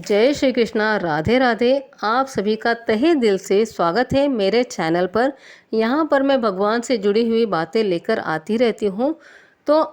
जय श्री कृष्णा, राधे राधे। आप सभी का तहे दिल से स्वागत है मेरे चैनल पर। यहाँ पर मैं भगवान से जुड़ी हुई बातें लेकर आती रहती हूँ। तो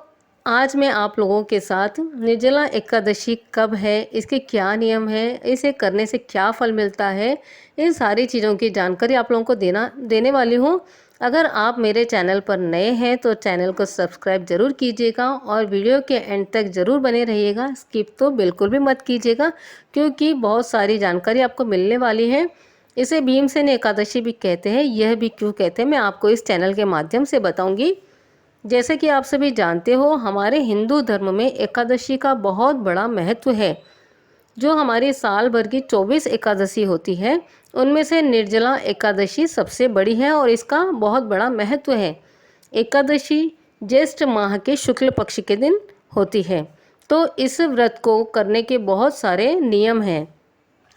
आज मैं आप लोगों के साथ निर्जला एकादशी कब है, इसके क्या नियम है, इसे करने से क्या फल मिलता है, इन सारी चीज़ों की जानकारी आप लोगों को देने वाली हूँ। अगर आप मेरे चैनल पर नए हैं तो चैनल को सब्सक्राइब ज़रूर कीजिएगा और वीडियो के एंड तक ज़रूर बने रहिएगा। स्किप तो बिल्कुल भी मत कीजिएगा क्योंकि बहुत सारी जानकारी आपको मिलने वाली है। इसे भीमसेन एकादशी भी कहते हैं। यह भी क्यों कहते हैं मैं आपको इस चैनल के माध्यम से बताऊंगी। जैसे कि आप सभी जानते हो, हमारे हिंदू धर्म में एकादशी का बहुत बड़ा महत्व है। जो हमारी साल भर की 24 एकादशी होती है उनमें से निर्जला एकादशी सबसे बड़ी है और इसका बहुत बड़ा महत्व है। एकादशी ज्येष्ठ माह के शुक्ल पक्ष के दिन होती है। तो इस व्रत को करने के बहुत सारे नियम हैं।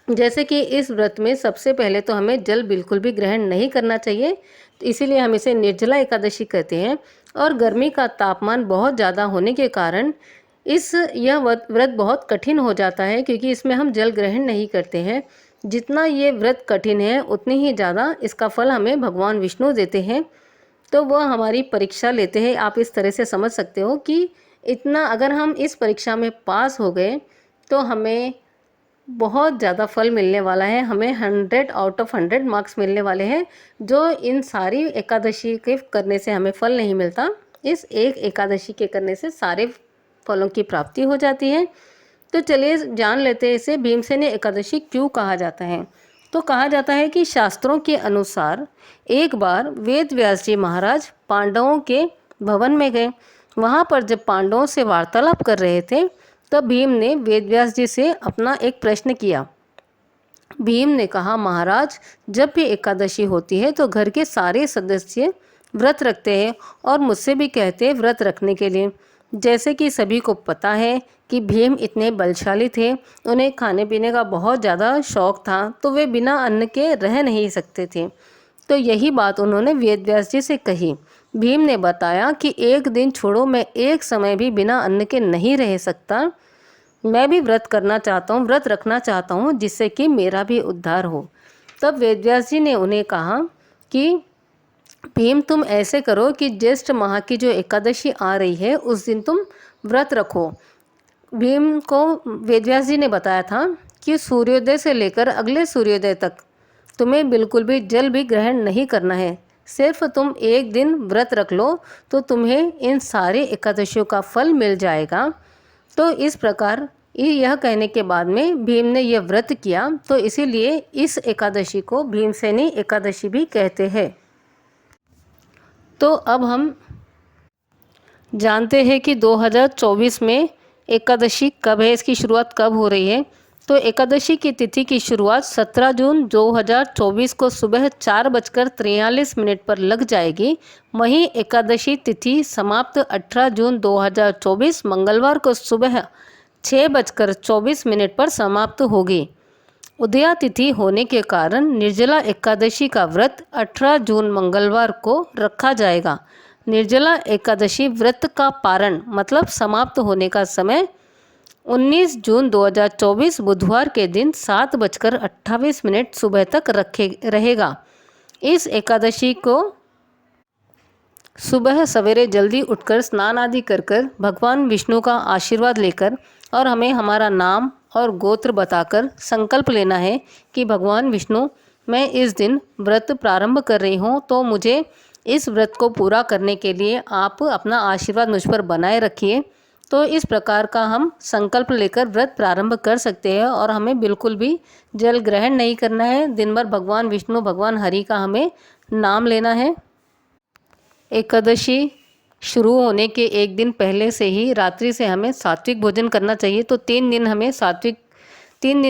जैसे कि इस व्रत में सबसे पहले तो हमें जल बिल्कुल भी ग्रहण नहीं करना चाहिए, तो इसीलिए हम इसे निर्जला एकादशी कहते हैं। और गर्मी का तापमान बहुत ज़्यादा होने के कारण यह व्रत बहुत कठिन हो जाता है क्योंकि इसमें हम जल ग्रहण नहीं करते हैं। जितना ये व्रत कठिन है उतनी ही ज़्यादा इसका फल हमें भगवान विष्णु देते हैं। तो वह हमारी परीक्षा लेते हैं। आप इस तरह से समझ सकते हो कि इतना अगर हम इस परीक्षा में पास हो गए तो हमें बहुत ज़्यादा फल मिलने वाला है। हमें 100 आउट ऑफ 100 मार्क्स मिलने वाले हैं, जो इन सारी एकादशी के करने से हमें फल नहीं मिलता। इस एक एकादशी के करने से सारे फलों की प्राप्ति हो जाती है। तो चलिए जान लेते हैं इसे भीमसेन एकादशी क्यों कहा जाता है। तो कहा जाता है कि शास्त्रों के अनुसार एक बार वेद व्यास जी महाराज पांडवों के भवन में गए। वहाँ पर जब पांडवों से वार्तालाप कर रहे थे तब भीम ने वेदव्यास जी से अपना एक प्रश्न किया। भीम ने कहा, महाराज, जब भी एकादशी होती है तो घर के सारे सदस्य व्रत रखते हैं और मुझसे भी कहते हैं व्रत रखने के लिए। जैसे कि सभी को पता है कि भीम इतने बलशाली थे, उन्हें खाने पीने का बहुत ज़्यादा शौक था, तो वे बिना अन्न के रह नहीं सकते थे। तो यही बात उन्होंने वेदव्यास जी से कही। भीम ने बताया कि एक दिन छोड़ो, मैं एक समय भी बिना अन्न के नहीं रह सकता। मैं भी व्रत करना चाहता हूँ, व्रत रखना चाहता हूँ, जिससे कि मेरा भी उद्धार हो। तब वेदव्यास जी ने उन्हें कहा कि भीम, तुम ऐसे करो कि ज्येष्ठ माह की जो एकादशी आ रही है उस दिन तुम व्रत रखो। भीम को वेदव्यास जी ने बताया था कि सूर्योदय से लेकर अगले सूर्योदय तक तुम्हें बिल्कुल भी जल भी ग्रहण नहीं करना है। सिर्फ तुम एक दिन व्रत रख लो तो तुम्हें इन सारे एकादशियों का फल मिल जाएगा। तो इस प्रकार यह कहने के बाद में भीम ने यह व्रत किया, तो इसीलिए इस एकादशी को भीमसेनी एकादशी भी कहते हैं। तो अब हम जानते हैं कि 2024 में एकादशी कब है, इसकी शुरुआत कब हो रही है। तो एकादशी की तिथि की शुरुआत 17 जून 2024 को सुबह 4:43 पर लग जाएगी। वहीं एकादशी तिथि समाप्त 18 जून 2024 मंगलवार को सुबह 6:24 पर समाप्त होगी। उदया तिथि होने के कारण निर्जला एकादशी का व्रत 18 जून मंगलवार को रखा जाएगा। निर्जला एकादशी व्रत का पारण मतलब समाप्त होने का समय 19 जून 2024 बुधवार के दिन 7:28 सुबह तक रहेगा। इस एकादशी को सुबह सवेरे जल्दी उठकर स्नान आदि कर भगवान विष्णु का आशीर्वाद लेकर और हमें हमारा नाम और गोत्र बताकर संकल्प लेना है कि भगवान विष्णु, मैं इस दिन व्रत प्रारंभ कर रही हूँ, तो मुझे इस व्रत को पूरा करने के लिए आप अपना आशीर्वाद मुझ पर बनाए रखिए। तो इस प्रकार का हम संकल्प लेकर व्रत प्रारंभ कर सकते हैं और हमें बिल्कुल भी जल ग्रहण नहीं करना है। दिन भर भगवान विष्णु, भगवान हरि का हमें नाम लेना है। एकादशी शुरू होने के एक दिन पहले से ही रात्रि से हमें सात्विक भोजन करना चाहिए। तो 3 दिन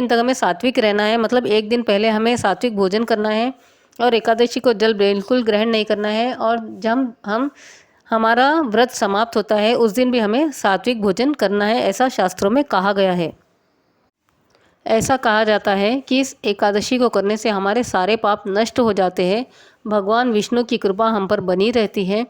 तक हमें सात्विक रहना है, मतलब एक दिन पहले हमें सात्विक भोजन करना है और एकादशी को जल बिल्कुल ग्रहण नहीं करना है। और जब हमारा व्रत समाप्त होता है उस दिन भी हमें सात्विक भोजन करना है, ऐसा शास्त्रों में कहा गया है। ऐसा कहा जाता है कि इस एकादशी को करने से हमारे सारे पाप नष्ट हो जाते हैं, भगवान विष्णु की कृपा हम पर बनी रहती है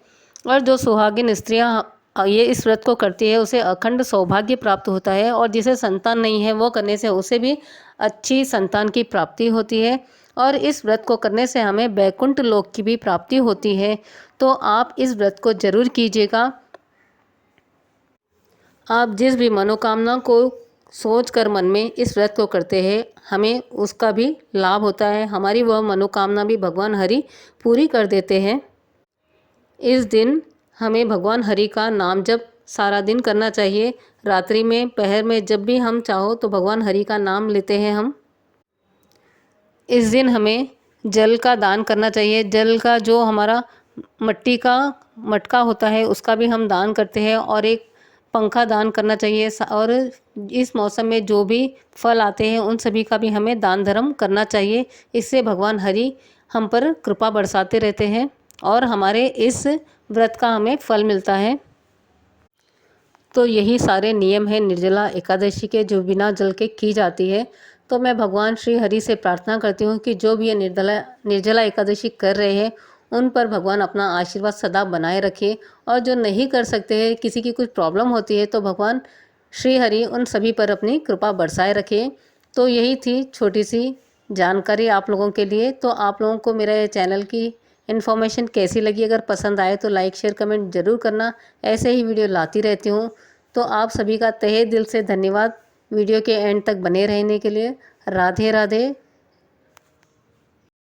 और जो सुहागिन स्त्रियां ये इस व्रत को करती है उसे अखंड सौभाग्य प्राप्त होता है और जिसे संतान नहीं है वो करने से उसे भी अच्छी संतान की प्राप्ति होती है और इस व्रत को करने से हमें वैकुंठ लोक की भी प्राप्ति होती है। तो आप इस व्रत को जरूर कीजिएगा। आप जिस भी मनोकामना को सोच कर मन में इस व्रत को करते हैं, हमें उसका भी लाभ होता है। हमारी वह मनोकामना भी भगवान हरि पूरी कर देते हैं। इस दिन हमें भगवान हरि का नाम जप सारा दिन करना चाहिए। रात्रि में, पहर में, जब भी हम चाहो तो भगवान हरि का नाम लेते हैं हम। इस दिन हमें जल का दान करना चाहिए। जल का जो हमारा मिट्टी का मटका होता है उसका भी हम दान करते हैं और एक पंखा दान करना चाहिए। और इस मौसम में जो भी फल आते हैं उन सभी का भी हमें दान धर्म करना चाहिए। इससे भगवान हरि हम पर कृपा बरसाते रहते हैं और हमारे इस व्रत का हमें फल मिलता है। तो यही सारे नियम हैं निर्जला एकादशी के, जो बिना जल के की जाती है। तो मैं भगवान श्री हरि से प्रार्थना करती हूँ कि जो भी ये निर्जला एकादशी कर रहे हैं उन पर भगवान अपना आशीर्वाद सदा बनाए रखे, और जो नहीं कर सकते हैं, किसी की कुछ प्रॉब्लम होती है, तो भगवान श्री हरि उन सभी पर अपनी कृपा बरसाए रखे। तो यही थी छोटी सी जानकारी आप लोगों के लिए। तो आप लोगों को मेरे चैनल की इन्फॉर्मेशन कैसी लगी? अगर पसंद आए तो लाइक शेयर कमेंट ज़रूर करना। ऐसे ही वीडियो लाती रहती हूँ। तो आप सभी का तहे दिल से धन्यवाद वीडियो के एंड तक बने रहने के लिए। राधे राधे।